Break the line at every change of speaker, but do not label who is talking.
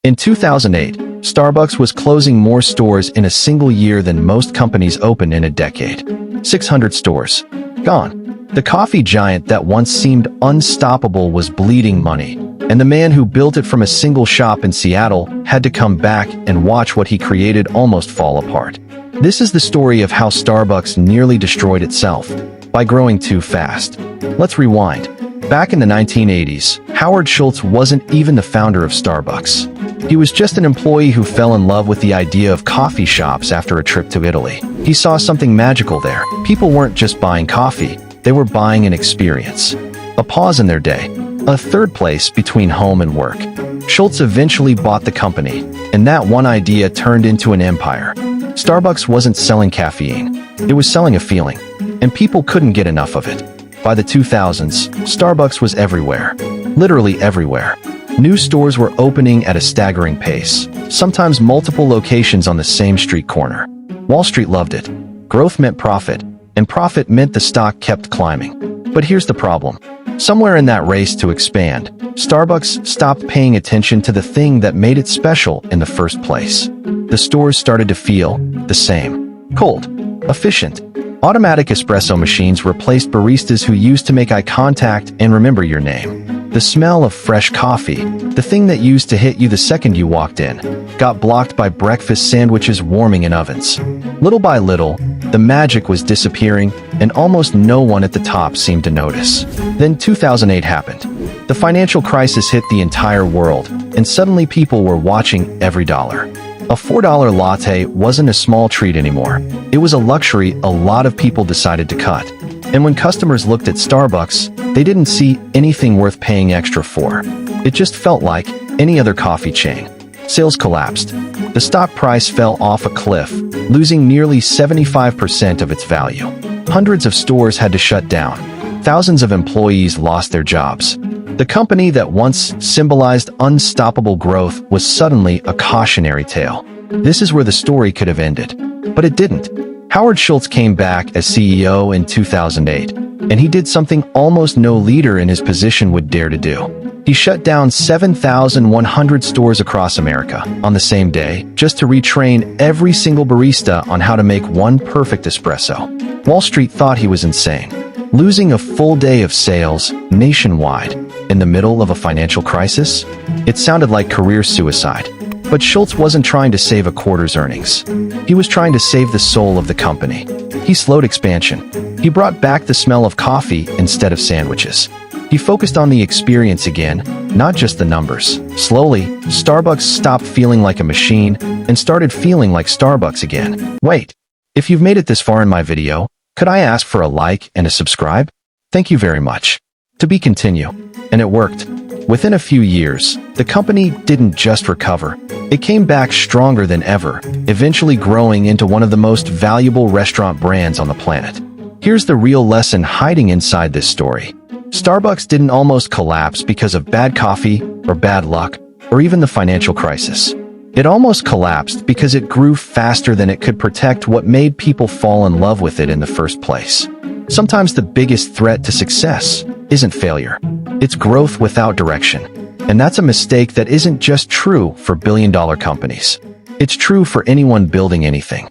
In 2008, Starbucks was closing more stores in a single year than most companies opened in a decade. 600 stores. Gone. The coffee giant that once seemed unstoppable was bleeding money, and the man who built it from a single shop in Seattle had to come back and watch what he created almost fall apart. This is the story of how Starbucks nearly destroyed itself by growing too fast. Let's rewind. Back in the 1980s, Howard Schultz wasn't even the founder of Starbucks. He was just an employee who fell in love with the idea of coffee shops after a trip to Italy. He saw something magical there. People weren't just buying coffee, they were buying an experience. A pause in their day. A third place between home and work. Schultz eventually bought the company, and that one idea turned into an empire. Starbucks wasn't selling caffeine, it was selling a feeling, and people couldn't get enough of it. By the 2000s, Starbucks was everywhere. Literally everywhere. New stores were opening at a staggering pace, sometimes multiple locations on the same street corner. Wall Street loved it. Growth meant profit, and profit meant the stock kept climbing. But here's the problem. Somewhere in that race to expand, Starbucks stopped paying attention to the thing that made it special in the first place. The stores started to feel the same. Cold, efficient. Automatic espresso machines replaced baristas who used to make eye contact and remember your name. The smell of fresh coffee, the thing that used to hit you the second you walked in, got blocked by breakfast sandwiches warming in ovens. Little by little, the magic was disappearing, and almost no one at the top seemed to notice. Then 2008 happened. The financial crisis hit the entire world, and suddenly people were watching every dollar. A $4 latte wasn't a small treat anymore. It was a luxury a lot of people decided to cut. And when customers looked at Starbucks, they didn't see anything worth paying extra for. It just felt like any other coffee chain. Sales collapsed. The stock price fell off a cliff, losing nearly 75% of its value. Hundreds of stores had to shut down. Thousands of employees lost their jobs. The company that once symbolized unstoppable growth was suddenly a cautionary tale. This is where the story could have ended. But it didn't. Howard Schultz came back as CEO in 2008, and he did something almost no leader in his position would dare to do. He shut down 7,100 stores across America on the same day just to retrain every single barista on how to make one perfect espresso. Wall Street thought he was insane. Losing a full day of sales nationwide in the middle of a financial crisis? It sounded like career suicide. But Schultz wasn't trying to save a quarter's earnings. He was trying to save the soul of the company. He slowed expansion. He brought back the smell of coffee instead of sandwiches. He focused on the experience again, not just the numbers. Slowly, Starbucks stopped feeling like a machine and started feeling like Starbucks again. Wait, if you've made it this far in my video, could I ask for a like and a subscribe? Thank you very much. To be continue. And it worked. Within a few years, the company didn't just recover. It came back stronger than ever, eventually growing into one of the most valuable restaurant brands on the planet. Here's the real lesson hiding inside this story. Starbucks didn't almost collapse because of bad coffee, or bad luck, or even the financial crisis. It almost collapsed because it grew faster than it could protect what made people fall in love with it in the first place. Sometimes the biggest threat to success isn't failure. It's growth without direction. And that's a mistake that isn't just true for billion-dollar companies. It's true for anyone building anything.